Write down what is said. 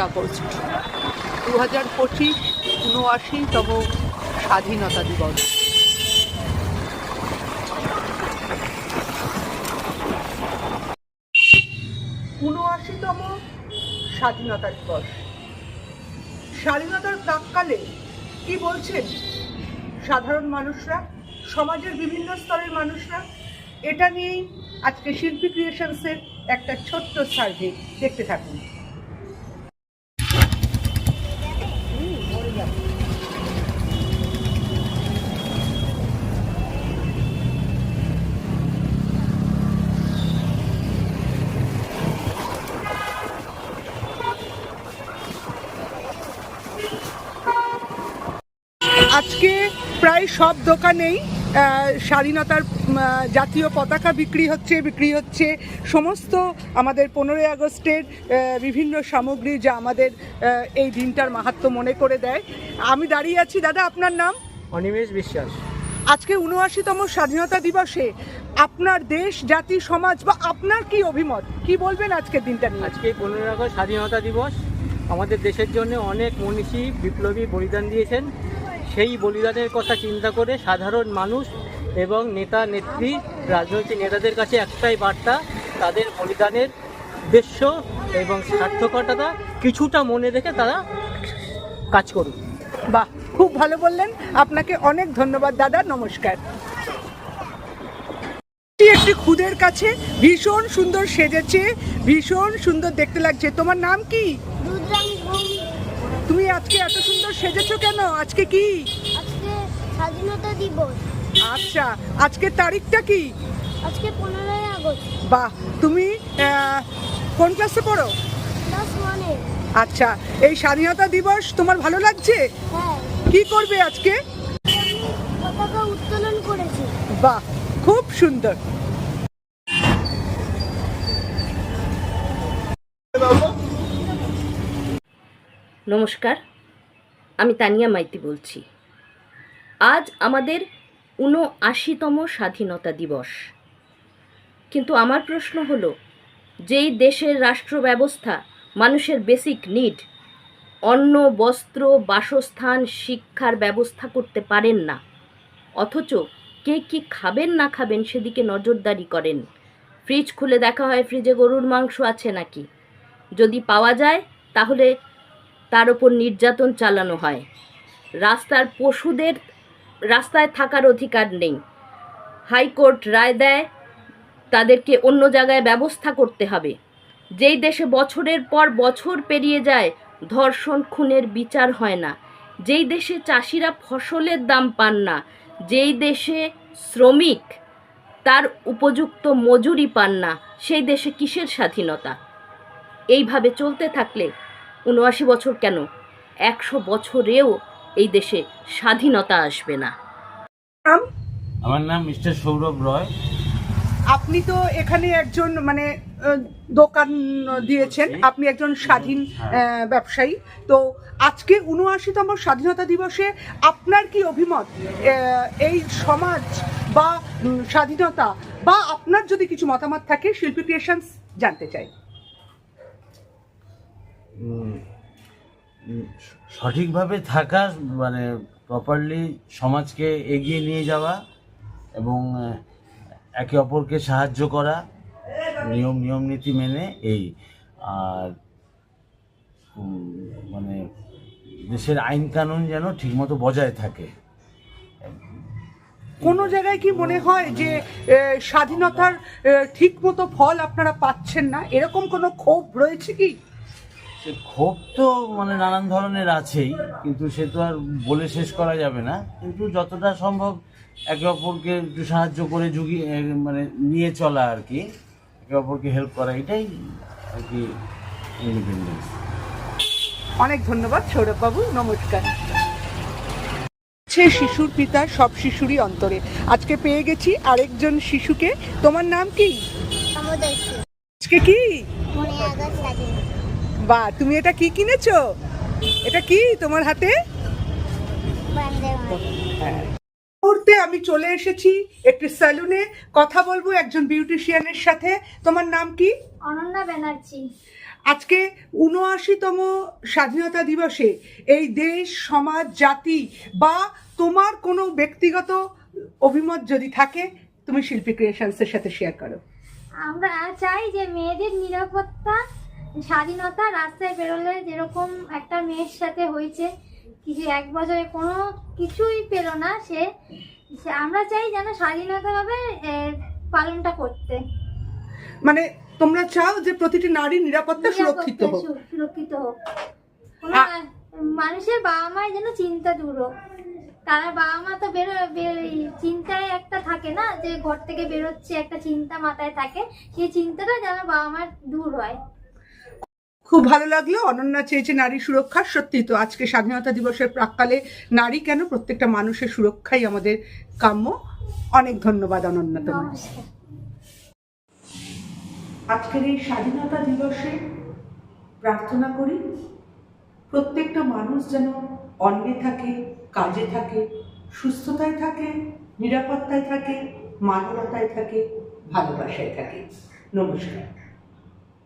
August 2025 79তম স্বাধীনতা দিবস। ঊনআশিতম স্বাধীনতা দিবস। স্বাধীনতার প্রাক্কালে কি বলছেন সাধারণ মানুষরা, সমাজের বিভিন্ন স্তরের মানুষরা? এটা নিয়েই আজকে শিল্পী ক্রিয়েশনসের একটা ছোট্ট সার্ভে, দেখতে থাকুন। আজকে প্রায় সব দোকানেই স্বাধীনতার জাতীয় পতাকা বিক্রি হচ্ছে সমস্ত আমাদের 15ই আগস্টের বিভিন্ন সামগ্রী, যা আমাদের এই দিনটার মাহাত্ম্য মনে করে দেয়। আমি দাঁড়িয়ে আছি। দাদা, আপনার নাম? অনিমেষ বিশ্বাস। আজকে 79তম স্বাধীনতা দিবসে আপনার দেশ, জাতি, সমাজ বা আপনার কি অভিমত, কি বলবেন আজকের দিনটা নিয়ে? আজকে 15ই আগস্ট স্বাধীনতা দিবস। আমাদের দেশের জন্য অনেক মনীষী বিপ্লবী বলিদান দিয়েছেন। সেই বলিদানের কথা চিন্তা করে সাধারণ মানুষ এবং নেতা নেত্রী, রাজনৈতিক নেতাদের কাছে একটাই বার্তা, তাদের বলিদানের উদ্দেশ্য এবং সার্থকতা কিছুটা মনে রেখে তারা কাজ করুন। বাহ, খুব ভালো বললেন। আপনাকে অনেক ধন্যবাদ দাদা, নমস্কার। একটি খুদের কাছে ভীষণ সুন্দর সেজেছে, ভীষণ সুন্দর দেখতে লাগছে। তোমার নাম কি? তুমি আজকে এত সুন্দর সেজেছো কেন? আজকে কি? আজকে স্বাধীনতা দিবস। আচ্ছা, আজকের তারিখটা কি? আজকে 15ই আগস্ট। বাহ, তুমি কোন ক্লাসে পড়ো? ক্লাস 1-এ। আচ্ছা, এই স্বাধীনতা দিবস তোমার ভালো লাগছে? হ্যাঁ। কি করবে আজকে? পতাকা উত্তোলন করেছি। বাহ, খুব সুন্দর। নমস্কার, আমি তানিয়া মাইতি বলছি। আজ আমাদের 79তম স্বাধীনতা দিবস। কিন্তু আমার প্রশ্ন হলো, যেই দেশের রাষ্ট্র ব্যবস্থা মানুষের বেসিক নিড, অন্ন, বস্ত্র, বাসস্থান, শিক্ষার ব্যবস্থা করতে পারেন না, অথচ কে কি খাবেন না খাবেন সেদিকে নজরদারি করেন। ফ্রিজ খুলে দেখা হয় ফ্রিজে গরুর মাংস আছে নাকি, যদি পাওয়া যায় তাহলে তার ওপর নির্যাতন চালানো হয়। রাস্তার পশুদের রাস্তায় থাকার অধিকার নেই। হাইকোর্ট রায় দেয় তাদেরকে অন্য জায়গায় ব্যবস্থা করতে হবে। যেই দেশে বছরের পর বছর পেরিয়ে যায়, ধর্ষণ খুনের বিচার হয় না, যেই দেশে চাষিরা ফসলের দাম পান না, যেই দেশে শ্রমিক তার উপযুক্ত মজুরি পান না, সেই দেশে কিসের স্বাধীনতা? এইভাবে চলতে থাকলে 79 বছর কেন, 100 বছরেও এই দেশে স্বাধীনতা আসবে না। আমার নাম মিস্টার সৌরভ রয়। আপনি তো এখানে একজন দোকান দিয়েছেন, আপনি একজন স্বাধীন ব্যবসায়ী। তো আজকে 79তম স্বাধীনতা দিবসে আপনার কি অভিমত? এই সমাজ বা স্বাধীনতা বা আপনার যদি কিছু মতামত থাকে, শিল্পী ক্রিয়েশনস জানতে চাই। সঠিকভাবে থাকা, প্রপারলি সমাজকে এগিয়ে নিয়ে যাওয়া এবং একে অপরকে সাহায্য করা, নিয়ম নীতি মেনে, এই আর দেশের আইন কানুন যেন ঠিকমতো বজায় থাকে। কোনো জায়গায় কি মনে হয় যে স্বাধীনতার ঠিকমতো ফল আপনারা পাচ্ছেন না, এরকম কোনো ক্ষোভ রয়েছে কি? সে ক্ষোভ তো নানান ধরনের আছেই, কিন্তু সে তো আর বলে শেষ করা যাবে না। কিন্তু যতটা সম্ভব একে অপরকে একটু সাহায্য করে নিয়ে চলা আর কি, একে অপরকে হেল্প করা, এটাই আর কি ইন্ডিপেন্ডেন্স। অনেক ধন্যবাদ সৌরভবাবু, নমস্কার। শিশুর পিতা সব শিশুরই অন্তরে। আজকে পেয়ে গেছি আরেকজন শিশুকে। তোমার নাম কি? আজকে কি? 15ই আগস্ট স্বাধীনতা। বাহ, তুমি এটা কি কিনেছো? এটা কি তোমার হাতে? মুহূর্তে আমি চলে এসেছি একটি সেলুনে, কথা বলবো একজন বিউটিশিয়ানের সাথে। তোমার নাম কি? অনন্যা ব্যানার্জি। আজকে ৭৯তম স্বাধীনতা দিবসে এই দেশ, সমাজ, জাতি বা তোমার কোনো ব্যক্তিগত অভিমত যদি থাকে তুমি শিল্পী ক্রিয়েশনসের সাথে শেয়ার করো। আমরা চাই যে মেয়েদের নিরাপত্তা, স্বাধীনতা, রাস্তায় বেরোলে যেরকম একটা মেয়ের সাথে হয়েছে কিছু 1 বছরে কোনো কিছুই পেল না, সে আমরা চাই যেন স্বাধীনতাভাবে পালনটা করতে। মানে তোমরা চাও যে প্রতিটি নারীর নিরাপত্তা সুরক্ষিত হোক। সুরক্ষিত হোক। কোনো মানুষের বাবা মায়ের যেন চিন্তা দূর হোক। তারা বাবা মা তো চিন্তায় একটা থাকে না, যে ঘর থেকে বেরোচ্ছে একটা চিন্তা মাথায় থাকে, সেই চিন্তাটা যেন বাবা মার দূর হয়। খুব ভালো লাগলো। অনন্যা চেয়েছে নারী সুরক্ষা। সত্যি তো আজকে স্বাধীনতা দিবসের প্রাক্কালে নারী কেন, প্রত্যেকটা মানুষের সুরক্ষাই আমাদের কাম্য। অনেক ধন্যবাদ অনন্যা তোমার। নমস্কার। আজকের এই স্বাধীনতা দিবসে প্রার্থনা করি প্রত্যেকটা মানুষ যেন অন্নে থাকে, কাজে থাকে, সুস্থতায় থাকে, নিরাপত্তায় থাকে, মানবতায় থাকে, ভালোবাসায় থাকে। নমস্কার।